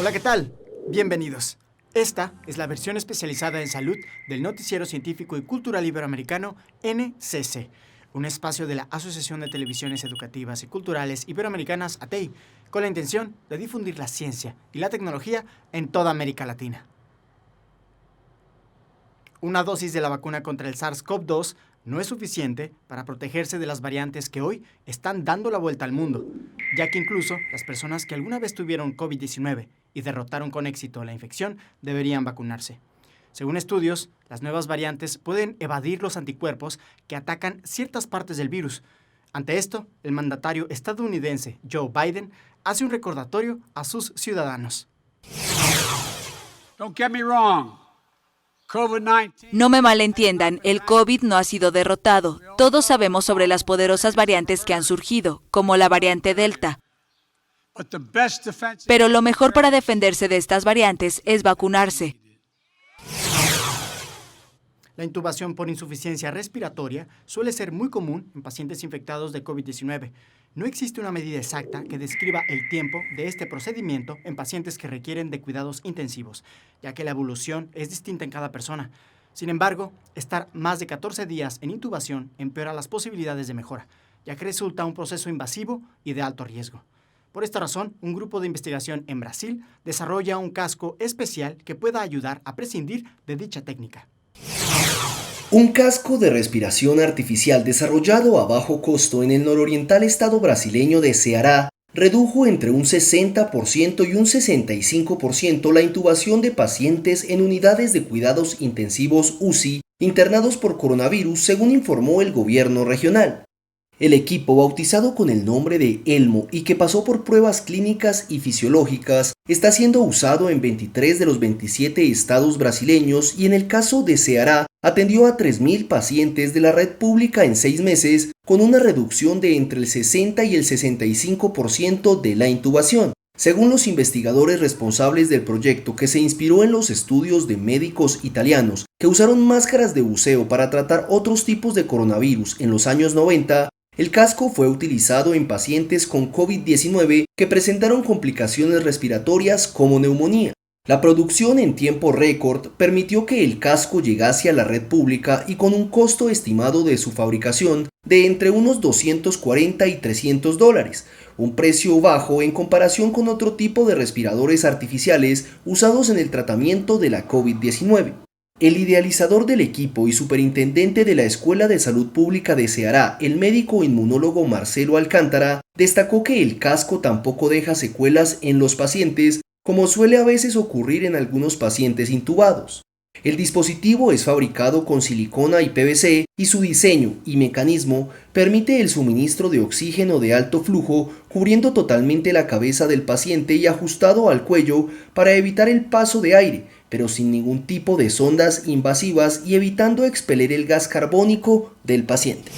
Hola, ¿qué tal? Bienvenidos. Esta es la versión especializada en salud del Noticiero Científico y Cultural Iberoamericano NCC, un espacio de la Asociación de Televisiones Educativas y Culturales Iberoamericanas, ATEI, con la intención de difundir la ciencia y la tecnología en toda América Latina. Una dosis de la vacuna contra el SARS-CoV-2 no es suficiente para protegerse de las variantes que hoy están dando la vuelta al mundo, ya que incluso las personas que alguna vez tuvieron COVID-19 y derrotaron con éxito la infección deberían vacunarse. Según estudios, las nuevas variantes pueden evadir los anticuerpos que atacan ciertas partes del virus. Ante esto, el mandatario estadounidense Joe Biden hace un recordatorio a sus ciudadanos. Don't get me wrong. No me malentiendan, el COVID no ha sido derrotado. Todos sabemos sobre las poderosas variantes que han surgido, como la variante Delta. Pero lo mejor para defenderse de estas variantes es vacunarse. La intubación por insuficiencia respiratoria suele ser muy común en pacientes infectados de COVID-19. No existe una medida exacta que describa el tiempo de este procedimiento en pacientes que requieren de cuidados intensivos, ya que la evolución es distinta en cada persona. Sin embargo, estar más de 14 días en intubación empeora las posibilidades de mejora, ya que resulta un proceso invasivo y de alto riesgo. Por esta razón, un grupo de investigación en Brasil desarrolla un casco especial que pueda ayudar a prescindir de dicha técnica. Un casco de respiración artificial desarrollado a bajo costo en el nororiental estado brasileño de Ceará redujo entre un 60% y un 65% la intubación de pacientes en unidades de cuidados intensivos UCI internados por coronavirus, según informó el gobierno regional. El equipo, bautizado con el nombre de Elmo y que pasó por pruebas clínicas y fisiológicas, está siendo usado en 23 de los 27 estados brasileños y en el caso de Ceará atendió a 3.000 pacientes de la red pública en 6 meses, con una reducción de entre el 60 y el 65% de la intubación. Según los investigadores responsables del proyecto, que se inspiró en los estudios de médicos italianos que usaron máscaras de buceo para tratar otros tipos de coronavirus en los años 90, el casco fue utilizado en pacientes con COVID-19 que presentaron complicaciones respiratorias como neumonía. La producción en tiempo récord permitió que el casco llegase a la red pública y con un costo estimado de su fabricación de entre unos $240 y $300, un precio bajo en comparación con otro tipo de respiradores artificiales usados en el tratamiento de la COVID-19. El idealizador del equipo y superintendente de la Escuela de Salud Pública de Ceará, el médico inmunólogo Marcelo Alcántara, destacó que el casco tampoco deja secuelas en los pacientes, como suele a veces ocurrir en algunos pacientes intubados. El dispositivo es fabricado con silicona y PVC y su diseño y mecanismo permite el suministro de oxígeno de alto flujo, cubriendo totalmente la cabeza del paciente y ajustado al cuello para evitar el paso de aire, pero sin ningún tipo de sondas invasivas y evitando expeler el gas carbónico del paciente.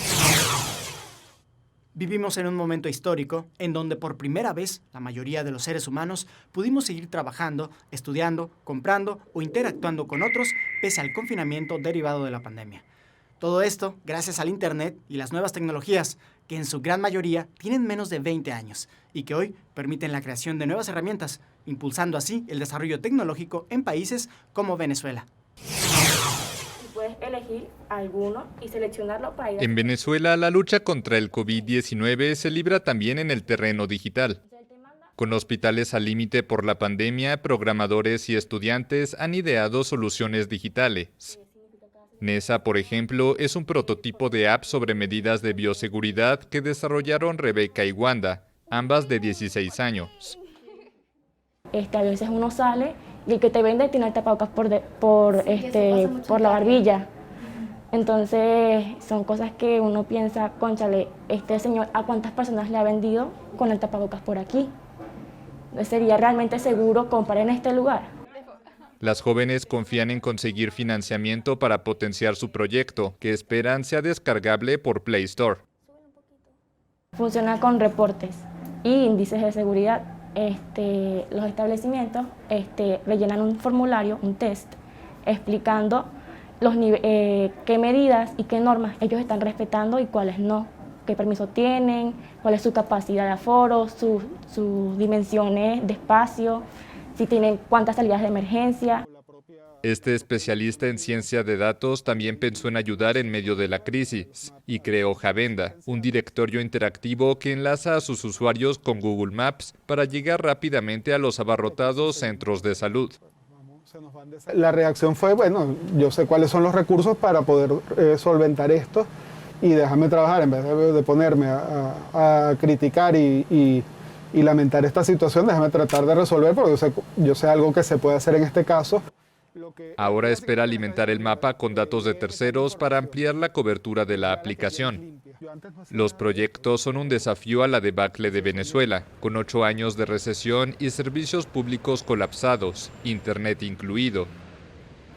Vivimos en un momento histórico en donde por primera vez la mayoría de los seres humanos pudimos seguir trabajando, estudiando, comprando o interactuando con otros pese al confinamiento derivado de la pandemia. Todo esto gracias al Internet y las nuevas tecnologías, que en su gran mayoría tienen menos de 20 años y que hoy permiten la creación de nuevas herramientas, impulsando así el desarrollo tecnológico en países como Venezuela. Puedes elegir alguno y seleccionarlo para ir a... En Venezuela, la lucha contra el COVID-19 se libra también en el terreno digital. Con hospitales al límite por la pandemia, programadores y estudiantes han ideado soluciones digitales. NESA, por ejemplo, es un prototipo de app sobre medidas de bioseguridad que desarrollaron Rebeca y Wanda, ambas de 16 años. A veces uno sale y el que te vende tiene el tapabocas por la barbilla. Entonces son cosas que uno piensa, cónchale, este señor ¿a cuántas personas le ha vendido con el tapabocas por aquí? ¿Sería realmente seguro comprar en este lugar? Las jóvenes confían en conseguir financiamiento para potenciar su proyecto, que esperan sea descargable por Play Store. Funciona con reportes y índices de seguridad. Los establecimientos rellenan un formulario, un test, explicando qué medidas y qué normas ellos están respetando y cuáles no, qué permiso tienen, cuál es su capacidad de aforo, sus dimensiones de espacio, si tienen cuántas salidas de emergencia. Este especialista en ciencia de datos también pensó en ayudar en medio de la crisis y creó Javenda, un directorio interactivo que enlaza a sus usuarios con Google Maps para llegar rápidamente a los abarrotados centros de salud. La reacción fue, bueno, yo sé cuáles son los recursos para poder solventar esto y déjame trabajar en vez de ponerme a criticar y lamentar esta situación, déjame tratar de resolver porque yo sé algo que se puede hacer en este caso. Ahora espera alimentar el mapa con datos de terceros para ampliar la cobertura de la aplicación. Los proyectos son un desafío a la debacle de Venezuela, con 8 años de recesión y servicios públicos colapsados, Internet incluido.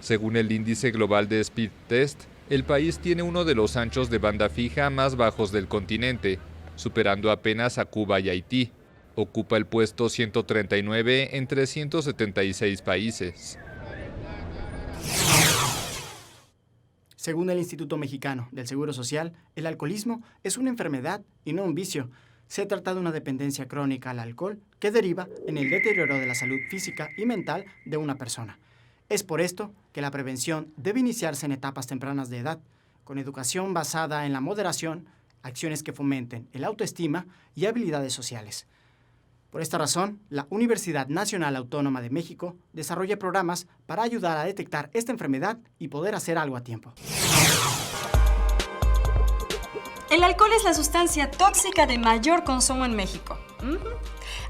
Según el índice global de Speed Test, el país tiene uno de los anchos de banda fija más bajos del continente, superando apenas a Cuba y Haití. Ocupa el puesto 139 entre 176 países. Según el Instituto Mexicano del Seguro Social, el alcoholismo es una enfermedad y no un vicio. Se trata de una dependencia crónica al alcohol que deriva en el deterioro de la salud física y mental de una persona. Es por esto que la prevención debe iniciarse en etapas tempranas de edad, con educación basada en la moderación, acciones que fomenten el autoestima y habilidades sociales. Por esta razón, la Universidad Nacional Autónoma de México desarrolla programas para ayudar a detectar esta enfermedad y poder hacer algo a tiempo. El alcohol es la sustancia tóxica de mayor consumo en México.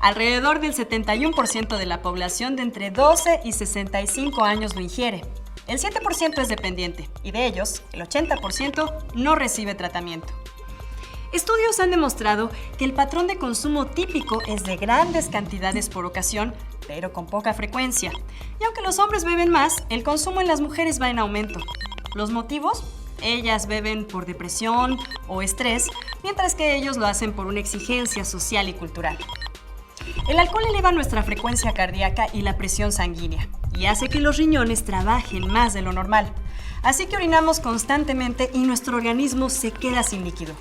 Alrededor del 71% de la población de entre 12 y 65 años lo ingiere. El 7% es dependiente y de ellos, el 80% no recibe tratamiento. Estudios han demostrado que el patrón de consumo típico es de grandes cantidades por ocasión, pero con poca frecuencia. Y aunque los hombres beben más, el consumo en las mujeres va en aumento. ¿Los motivos? Ellas beben por depresión o estrés, mientras que ellos lo hacen por una exigencia social y cultural. El alcohol eleva nuestra frecuencia cardíaca y la presión sanguínea, y hace que los riñones trabajen más de lo normal. Así que orinamos constantemente y nuestro organismo se queda sin líquido.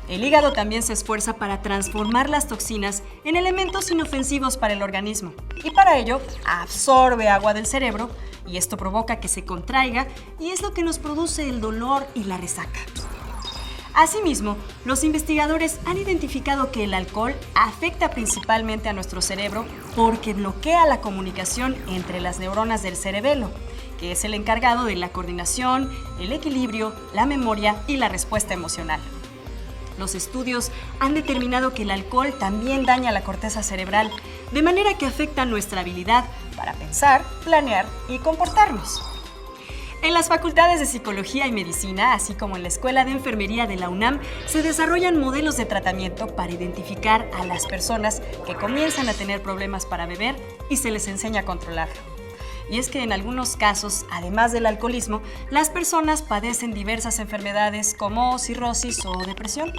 El hígado también se esfuerza para transformar las toxinas en elementos inofensivos para el organismo y para ello absorbe agua del cerebro y esto provoca que se contraiga y es lo que nos produce el dolor y la resaca. Asimismo, los investigadores han identificado que el alcohol afecta principalmente a nuestro cerebro porque bloquea la comunicación entre las neuronas del cerebelo, que es el encargado de la coordinación, el equilibrio, la memoria y la respuesta emocional. Los estudios han determinado que el alcohol también daña la corteza cerebral, de manera que afecta nuestra habilidad para pensar, planear y comportarnos. En las facultades de Psicología y Medicina, así como en la Escuela de Enfermería de la UNAM, se desarrollan modelos de tratamiento para identificar a las personas que comienzan a tener problemas para beber y se les enseña a controlarlo. Y es que en algunos casos, además del alcoholismo, las personas padecen diversas enfermedades como cirrosis o depresión.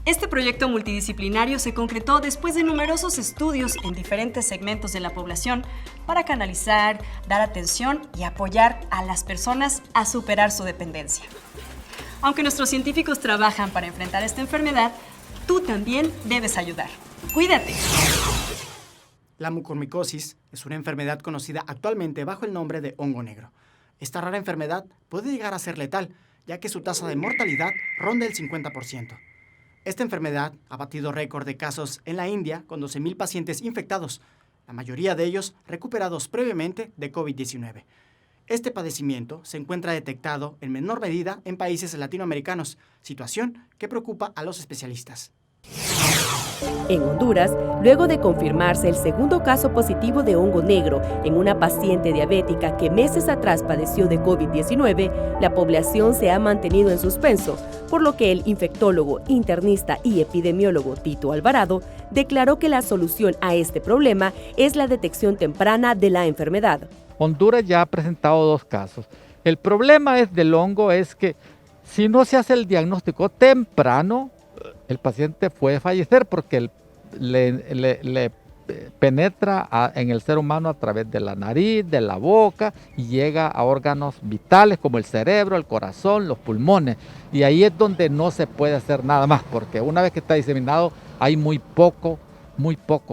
Este proyecto multidisciplinario se concretó después de numerosos estudios en diferentes segmentos de la población para canalizar, dar atención y apoyar a las personas a superar su dependencia. Aunque nuestros científicos trabajan para enfrentar esta enfermedad, tú también debes ayudar. ¡Cuídate! La mucormicosis es una enfermedad conocida actualmente bajo el nombre de hongo negro. Esta rara enfermedad puede llegar a ser letal, ya que su tasa de mortalidad ronda el 50%. Esta enfermedad ha batido récord de casos en la India con 12,000 pacientes infectados, la mayoría de ellos recuperados previamente de COVID-19. Este padecimiento se encuentra detectado en menor medida en países latinoamericanos, situación que preocupa a los especialistas. En Honduras, luego de confirmarse el segundo caso positivo de hongo negro en una paciente diabética que meses atrás padeció de COVID-19, la población se ha mantenido en suspenso, por lo que el infectólogo, internista y epidemiólogo Tito Alvarado declaró que la solución a este problema es la detección temprana de la enfermedad. Honduras ya ha presentado 2 casos. El problema del hongo es que si no se hace el diagnóstico temprano, el paciente puede fallecer porque le penetra en el ser humano a través de la nariz, de la boca y llega a órganos vitales como el cerebro, el corazón, los pulmones. Y ahí es donde no se puede hacer nada más porque una vez que está diseminado hay muy poco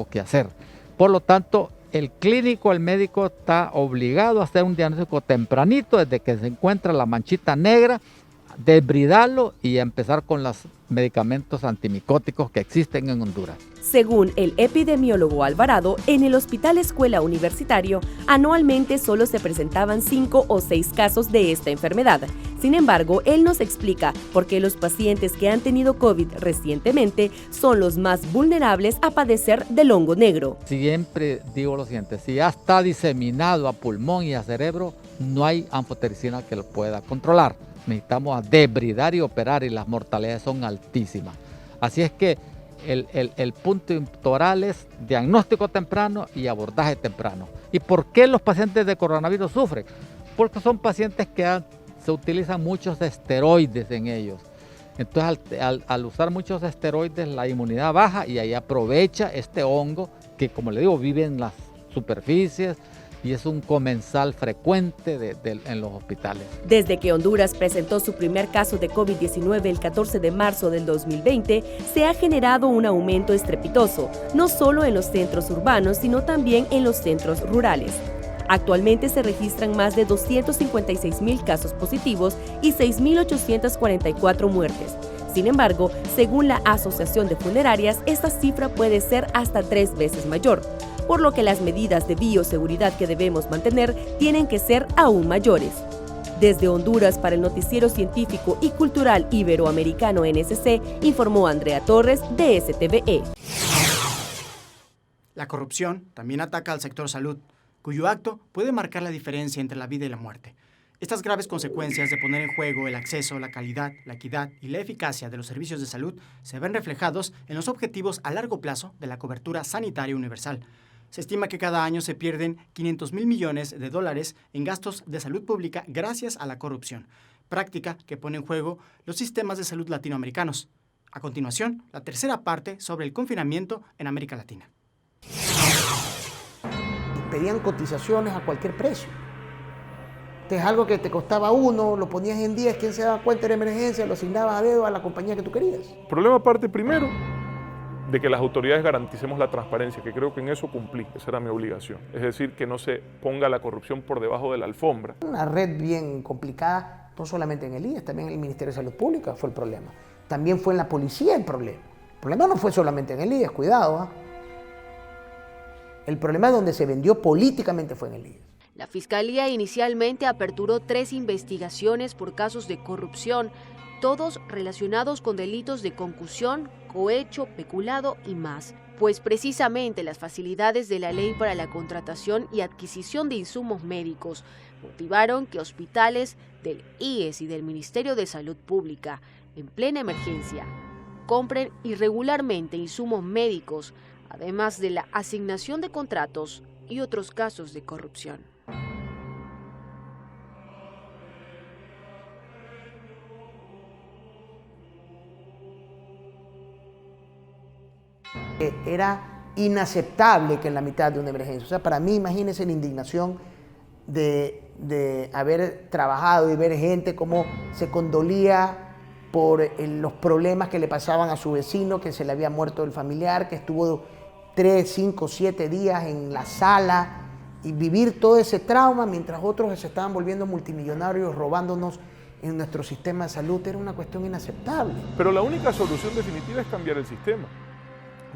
que hacer. Por lo tanto, el clínico, el médico está obligado a hacer un diagnóstico tempranito desde que se encuentra la manchita negra, desbridarlo y empezar con los medicamentos antimicóticos que existen en Honduras. Según el epidemiólogo Alvarado, en el Hospital Escuela Universitario, anualmente solo se presentaban 5 o 6 casos de esta enfermedad. Sin embargo, él nos explica por qué los pacientes que han tenido COVID recientemente son los más vulnerables a padecer del hongo negro. Siempre digo lo siguiente, si ya está diseminado a pulmón y a cerebro, no hay anfotericina que lo pueda controlar. Necesitamos debridar y operar y las mortalidades son altísimas. Así es que el punto intoral es diagnóstico temprano y abordaje temprano. ¿Y por qué los pacientes de coronavirus sufren? Porque son pacientes que se utilizan muchos esteroides en ellos. Entonces al usar muchos esteroides la inmunidad baja y ahí aprovecha este hongo que, como le digo, vive en las superficies y es un comensal frecuente en los hospitales. Desde que Honduras presentó su primer caso de COVID-19 el 14 de marzo del 2020, se ha generado un aumento estrepitoso, no solo en los centros urbanos, sino también en los centros rurales. Actualmente se registran más de 256,000 casos positivos y 6,844 muertes. Sin embargo, según la Asociación de Funerarias, esta cifra puede ser hasta 3 veces mayor, por lo que las medidas de bioseguridad que debemos mantener tienen que ser aún mayores. Desde Honduras para el Noticiero Científico y Cultural Iberoamericano NSC, informó Andrea Torres de STVE. La corrupción también ataca al sector salud, cuyo acto puede marcar la diferencia entre la vida y la muerte. Estas graves consecuencias de poner en juego el acceso, la calidad, la equidad y la eficacia de los servicios de salud se ven reflejados en los objetivos a largo plazo de la cobertura sanitaria universal. Se estima que cada año se pierden $500,000 millones en gastos de salud pública gracias a la corrupción, práctica que pone en juego los sistemas de salud latinoamericanos. A continuación, la tercera parte sobre el confinamiento en América Latina. Pedían cotizaciones a cualquier precio. Es algo que te costaba 1, lo ponías en 10, ¿quién se daba cuenta de la emergencia? Lo asignabas a dedo a la compañía que tú querías. El problema parte primero de que las autoridades garanticemos la transparencia, que creo que en eso cumplí, esa era mi obligación. Es decir, que no se ponga la corrupción por debajo de la alfombra. Una red bien complicada, no solamente en el IES, también en el Ministerio de Salud Pública fue el problema. También fue en la policía el problema. El problema no fue solamente en el IES, cuidado. El problema donde se vendió políticamente fue en el IES. La Fiscalía inicialmente aperturó 3 investigaciones por casos de corrupción, todos relacionados con delitos de concusión, cohecho, peculado y más. Pues precisamente las facilidades de la ley para la contratación y adquisición de insumos médicos motivaron que hospitales del IES y del Ministerio de Salud Pública, en plena emergencia, compren irregularmente insumos médicos, además de la asignación de contratos y otros casos de corrupción. Era inaceptable que en la mitad de una emergencia, o sea, para mí, imagínense la indignación de haber trabajado y ver gente cómo se condolía por los problemas que le pasaban a su vecino, que se le había muerto el familiar, que estuvo 3, 5, 7 días en la sala, y vivir todo ese trauma mientras otros se estaban volviendo multimillonarios, robándonos en nuestro sistema de salud, era una cuestión inaceptable. Pero la única solución definitiva es cambiar el sistema.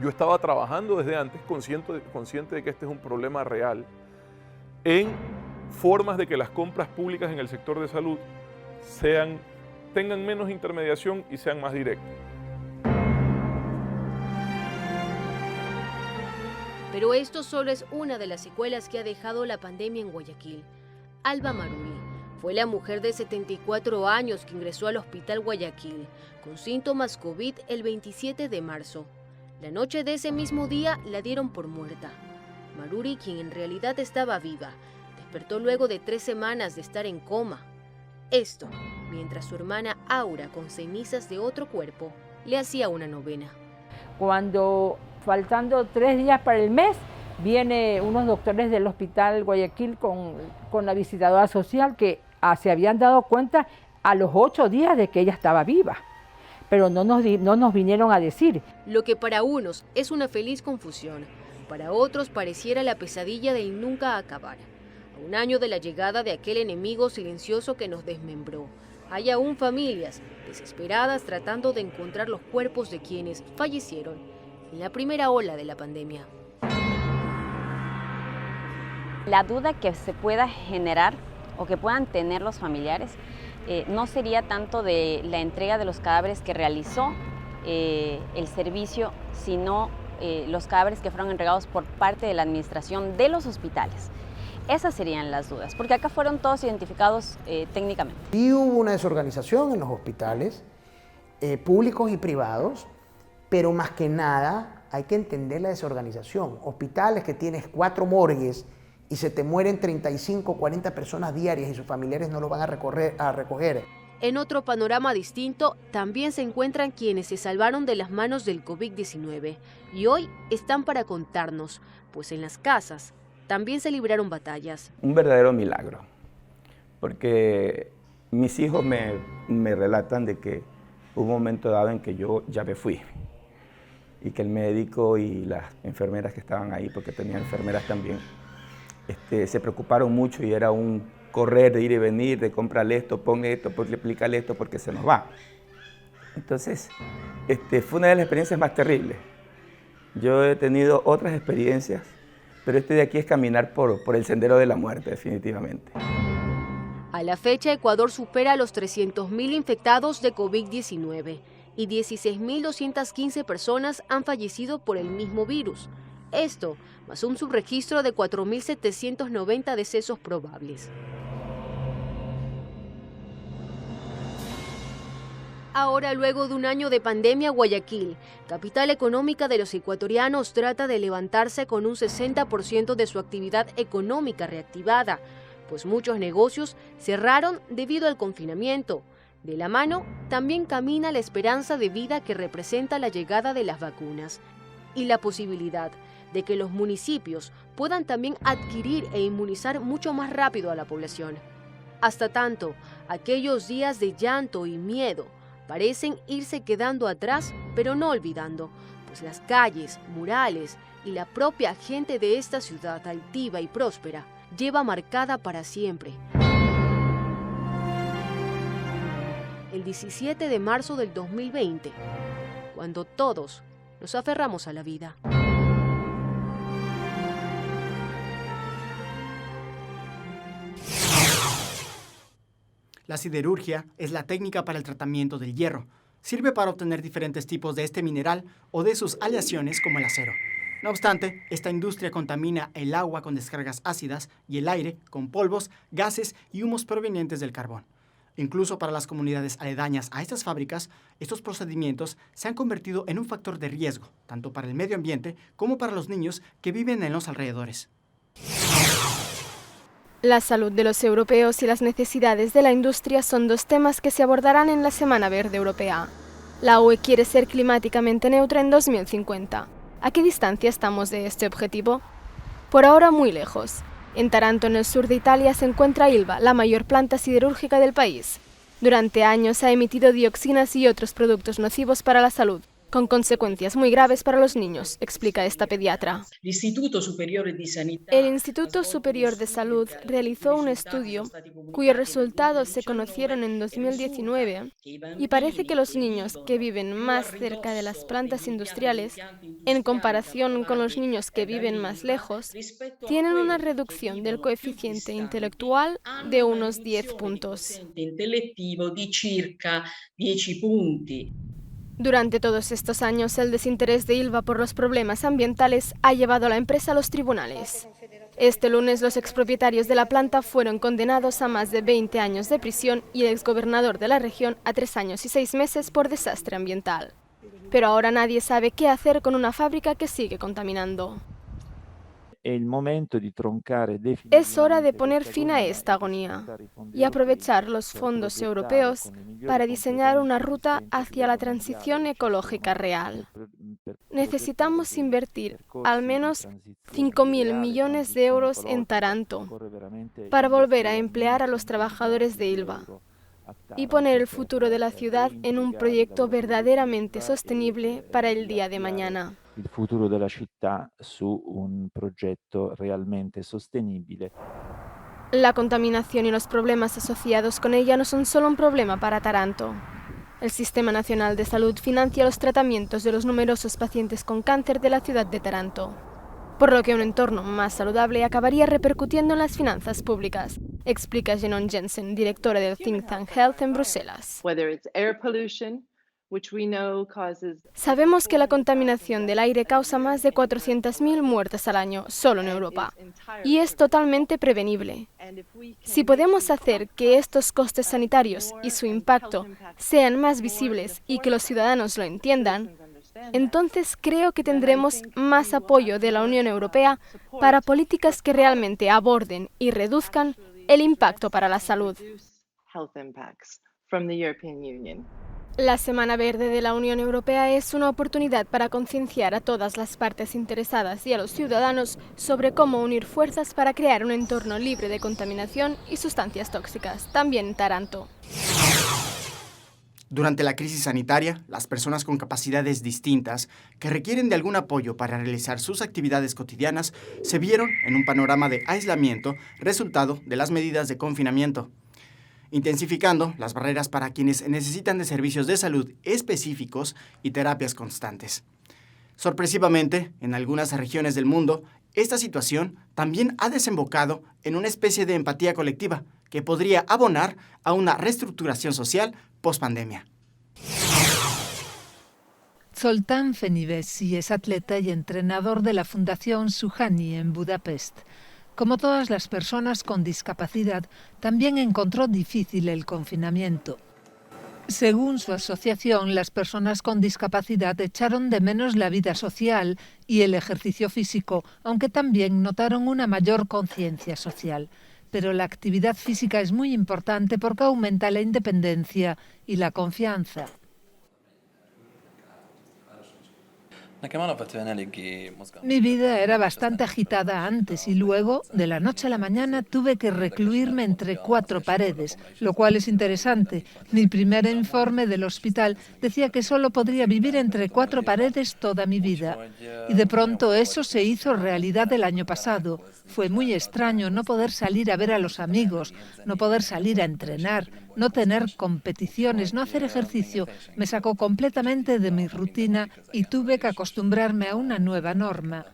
Yo estaba trabajando desde antes, consciente de que este es un problema real, en formas de que las compras públicas en el sector de salud tengan menos intermediación y sean más directas. Pero esto solo es una de las secuelas que ha dejado la pandemia en Guayaquil. Alba Maruri fue la mujer de 74 años que ingresó al Hospital Guayaquil con síntomas COVID el 27 de marzo. La noche de ese mismo día la dieron por muerta. Maruri, quien en realidad estaba viva, despertó luego de 3 semanas de estar en coma. Esto, mientras su hermana Aura, con cenizas de otro cuerpo, le hacía una novena. Cuando, faltando 3 días para el mes, vienen unos doctores del Hospital Guayaquil con la visitadora social que se habían dado cuenta a los 8 días de que ella estaba viva. Pero no nos vinieron a decir. Lo que para unos es una feliz confusión, Para otros pareciera la pesadilla del nunca acabar. A un año de la llegada de aquel enemigo silencioso que nos desmembró, hay aún familias desesperadas tratando de encontrar los cuerpos de quienes fallecieron en la primera ola de la pandemia. La duda que se pueda generar o que puedan tener los familiares no sería tanto de la entrega de los cadáveres que realizó el servicio, sino los cadáveres que fueron entregados por parte de la administración de los hospitales. Esas serían las dudas, porque acá fueron todos identificados técnicamente. Sí hubo una desorganización en los hospitales, públicos y privados, pero más que nada hay que entender la desorganización. Hospitales que tienes 4 morgues y se te mueren 35, 40 personas diarias y sus familiares no lo van a recoger. En otro panorama distinto, también se encuentran quienes se salvaron de las manos del COVID-19 y hoy están para contarnos, pues en las casas también se libraron batallas. Un verdadero milagro, porque mis hijos me relatan de que hubo un momento dado en que yo ya me fui y que el médico y las enfermeras que estaban ahí, porque tenía enfermeras también, se preocuparon mucho y era un correr de ir y venir, de comprarle esto, ponle esto, explícale esto porque se nos va. Entonces, fue una de las experiencias más terribles. Yo he tenido otras experiencias, pero de aquí es caminar por el sendero de la muerte, definitivamente. A la fecha, Ecuador supera los 300.000 infectados de COVID-19 y 16.215 personas han fallecido por el mismo virus. Esto, más un subregistro de 4.790 decesos probables. Ahora, luego de un año de pandemia, Guayaquil, capital económica de los ecuatorianos, trata de levantarse con un 60% de su actividad económica reactivada, pues muchos negocios cerraron debido al confinamiento. De la mano, también camina la esperanza de vida que representa la llegada de las vacunas y la posibilidad de que los municipios puedan también adquirir e inmunizar mucho más rápido a la población. Hasta tanto, aquellos días de llanto y miedo parecen irse quedando atrás, pero no olvidando, pues las calles, murales y la propia gente de esta ciudad altiva y próspera lleva marcada para siempre el 17 de marzo del 2020, cuando todos nos aferramos a la vida. La siderurgia es la técnica para el tratamiento del hierro. Sirve para obtener diferentes tipos de este mineral o de sus aleaciones como el acero. No obstante, esta industria contamina el agua con descargas ácidas y el aire con polvos, gases y humos provenientes del carbón. Incluso para las comunidades aledañas a estas fábricas, estos procedimientos se han convertido en un factor de riesgo, tanto para el medio ambiente como para los niños que viven en los alrededores. La salud de los europeos y las necesidades de la industria son 2 temas que se abordarán en la Semana Verde Europea. La UE quiere ser climáticamente neutra en 2050. ¿A qué distancia estamos de este objetivo? Por ahora muy lejos. En Taranto, en el sur de Italia, se encuentra Ilva, la mayor planta siderúrgica del país. Durante años ha emitido dioxinas y otros productos nocivos para la salud, con consecuencias muy graves para los niños, explica esta pediatra. El Instituto Superior de Salud realizó un estudio cuyos resultados se conocieron en 2019 y parece que los niños que viven más cerca de las plantas industriales, en comparación con los niños que viven más lejos, tienen una reducción del coeficiente intelectual de unos 10 puntos. Durante todos estos años, el desinterés de Ilva por los problemas ambientales ha llevado a la empresa a los tribunales. Este lunes, los expropietarios de la planta fueron condenados a más de 20 años de prisión y el exgobernador de la región a 3 años y 6 meses por desastre ambiental. Pero ahora nadie sabe qué hacer con una fábrica que sigue contaminando. Es hora de poner fin a esta agonía y aprovechar los fondos europeos para diseñar una ruta hacia la transición ecológica real. Necesitamos invertir al menos 5.000 millones de euros en Taranto para volver a emplear a los trabajadores de Ilva y poner el futuro de la ciudad en un proyecto verdaderamente sostenible para el día de mañana. il futuro della città su un progetto realmente sostenibile. La contaminación y los problemas asociados con ella no son solo un problema para Taranto. El Sistema Nacional de Salud financia los tratamientos de los numerosos pacientes con cáncer de la ciudad de Taranto, por lo que un entorno más saludable acabaría repercutiendo en las finanzas públicas, explica Jenon Jensen, directora del Think Tank Health en Bruselas. Sabemos que la contaminación del aire causa más de 400.000 muertes al año, solo en Europa, y es totalmente prevenible. Si podemos hacer que estos costes sanitarios y su impacto sean más visibles y que los ciudadanos lo entiendan, entonces creo que tendremos más apoyo de la Unión Europea para políticas que realmente aborden y reduzcan el impacto para la salud. La Semana Verde de la Unión Europea es una oportunidad para concienciar a todas las partes interesadas y a los ciudadanos sobre cómo unir fuerzas para crear un entorno libre de contaminación y sustancias tóxicas, también en Taranto. Durante la crisis sanitaria, las personas con capacidades distintas que requieren de algún apoyo para realizar sus actividades cotidianas se vieron en un panorama de aislamiento resultado de las medidas de confinamiento, intensificando las barreras para quienes necesitan de servicios de salud específicos y terapias constantes. Sorpresivamente, en algunas regiones del mundo, esta situación también ha desembocado en una especie de empatía colectiva que podría abonar a una reestructuración social post-pandemia. Zoltán Fenyvesi es atleta y entrenador de la Fundación Suhani en Budapest. Como todas las personas con discapacidad, también encontró difícil el confinamiento. Según su asociación, las personas con discapacidad echaron de menos la vida social y el ejercicio físico, aunque también notaron una mayor conciencia social. Pero la actividad física es muy importante porque aumenta la independencia y la confianza. Mi vida era bastante agitada antes y luego, de la noche a la mañana, tuve que recluirme entre 4 paredes, lo cual es interesante. Mi primer informe del hospital decía que solo podría vivir entre 4 paredes toda mi vida. Y de pronto eso se hizo realidad el año pasado. Fue muy extraño no poder salir a ver a los amigos, no poder salir a entrenar, no tener competiciones, no hacer ejercicio. Me sacó completamente de mi rutina y tuve que acostumbrarme a una nueva norma.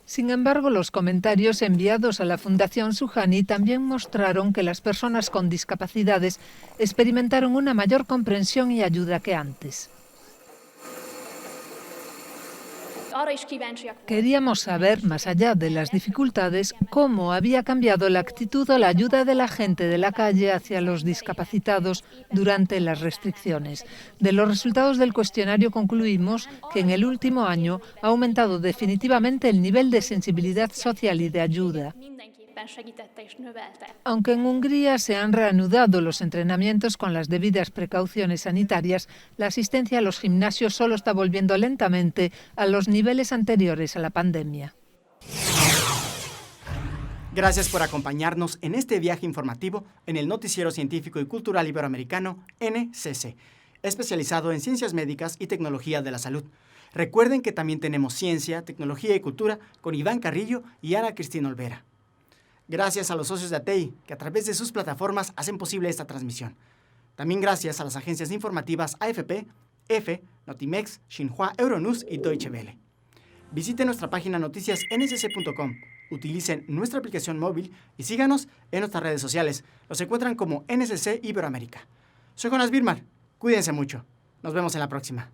Sin embargo, los comentarios enviados a la Fundación Suhani también mostraron que las personas con discapacidades experimentaron una mayor comprensión y ayuda que antes. Queríamos saber, más allá de las dificultades, cómo había cambiado la actitud o la ayuda de la gente de la calle hacia los discapacitados durante las restricciones. De los resultados del cuestionario concluimos que en el último año ha aumentado definitivamente el nivel de sensibilidad social y de ayuda. Aunque en Hungría se han reanudado los entrenamientos con las debidas precauciones sanitarias, la asistencia a los gimnasios solo está volviendo lentamente a los niveles anteriores a la pandemia. Gracias por acompañarnos en este viaje informativo en el Noticiero Científico y Cultural Iberoamericano, NCC, especializado en ciencias médicas y tecnología de la salud. Recuerden que también tenemos ciencia, tecnología y cultura con Iván Carrillo y Ana Cristina Olvera. Gracias a los socios de ATEI, que a través de sus plataformas hacen posible esta transmisión. También gracias a las agencias informativas AFP, EFE, Notimex, Xinhua, Euronews y Deutsche Welle. Visiten nuestra página noticiasncc.com, utilicen nuestra aplicación móvil y síganos en nuestras redes sociales. Los encuentran como NCC Iberoamérica. Soy Jonas Birmar. Cuídense mucho. Nos vemos en la próxima.